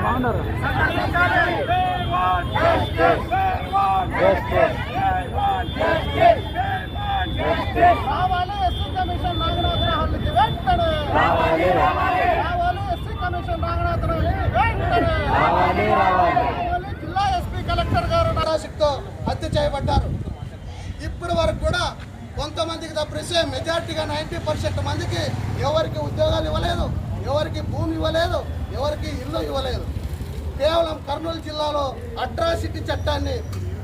బాగున్నారు. రావాలి SC commission నాగనాథరావులకి వెంటనే రావాలి. ఎస్సీ కమిషన్ నాగనాథరావులకి వెంటనే రావాలి. జిల్లా ఎస్పీ కలెక్టర్ గారు నారాశక్తితో హత్య చేయబడ్డారు. ఇప్పటి వరకు కూడా కొంతమందికి తప్పిస్తే మెజార్టీగా 90% మందికి ఎవరికి ఉద్యోగాలు ఇవ్వలేదు, ఎవరికి భూమి ఇవ్వలేదు, ఎవరికి ఇల్లు ఇవ్వలేదు. కేవలం కర్నూలు జిల్లాలో అట్రాసిటీ చట్టాన్ని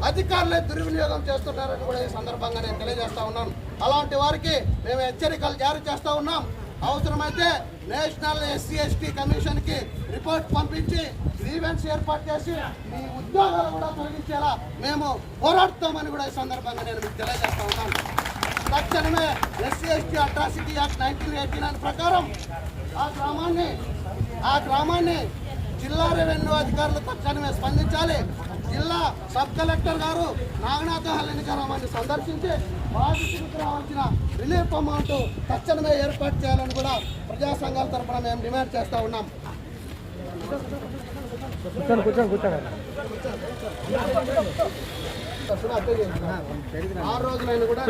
అధికారులే దుర్వినియోగం చేస్తున్నారని కూడా ఈ సందర్భంగా నేను తెలియజేస్తా ఉన్నాను. అలాంటి వారికి మేము హెచ్చరికలు జారీ చేస్తూ ఉన్నాం. అవసరమైతే నేషనల్ ఎస్సీ ఎస్టీ కమిషన్కి రిపోర్ట్ పంపించి గ్రీవెన్స్ ఏర్పాటు చేసి మీ ఉద్యోగాలు కూడా తొలగించేలా మేము పోరాడుతామని కూడా ఈ సందర్భంగా నేను మీకు తెలియజేస్తా ఉన్నాను. తక్షణమే ఎస్సీ ఎస్టీ అట్రాసిటీ యాక్ట్ 1989 ప్రకారం ఆ గ్రామాన్ని జిల్లా రెవెన్యూ అధికారులు తక్షణమే స్పందించాలి. జిల్లా సబ్ కలెక్టర్ గారు నాగనాథహల్లి గ్రామాన్ని సందర్శించి బాధితులకు రావాల్సిన రిలీఫ్ అమౌంట్ తక్షణమే ఏర్పాటు చేయాలని కూడా ప్రజా సంఘాల తరఫున మేము డిమాండ్ చేస్తూ ఉన్నాం. ఆ రోజులైనా కూడా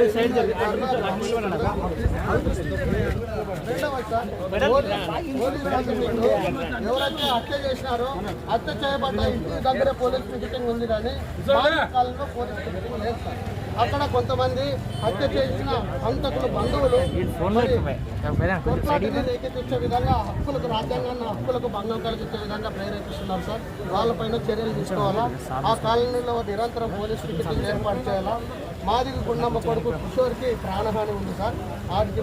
ఎవరైతే హత్య చేసినారో హత్య చేయబడ్డ ఇంటి దగ్గర పోలీస్ విజిటింగ్ ఉంది, కానీ కాలంలో పోలీస్ విజిటింగ్ లేదు సార్. అక్కడ కొంతమంది హత్య చేసిన హంతకుల బంధువులు రేకెత్తించే విధంగా రాజ్యాంగాన్ని హక్కులకు భంగం కలిగించే విధంగా ప్రేరేపిస్తున్నారు సార్. వాళ్ళపైన చర్యలు తీసుకోవాలా. ఆ కాలనీలో నిరంతరం పోలీస్ విజిటింగ్ ఏర్పాటు చేయాలా. మాదిగ గుండమ్మ కొడుకు కిషోర్కి ప్రాణహాని ఉంది సార్. వాటికి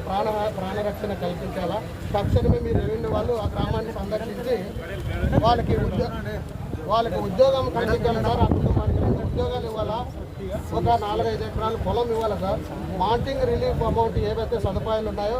ప్రాణరక్షణ కల్పించాలా. తక్షణమే మీరు రెవెన్యూ వాళ్ళు ఆ గ్రామాన్ని సందర్శించి వాళ్ళకి ఉద్యోగం కల్పించాలి సార్. ఆ కుటుంబానికి 2 ఉద్యోగాలు ఇవ్వాలా. ఒక 4-5 ఎకరాలు పొలం ఇవ్వాలి సార్. మాంటింగ్ రిలీఫ్ అమౌంట్ ఏవైతే సదుపాయాలు ఉన్నాయో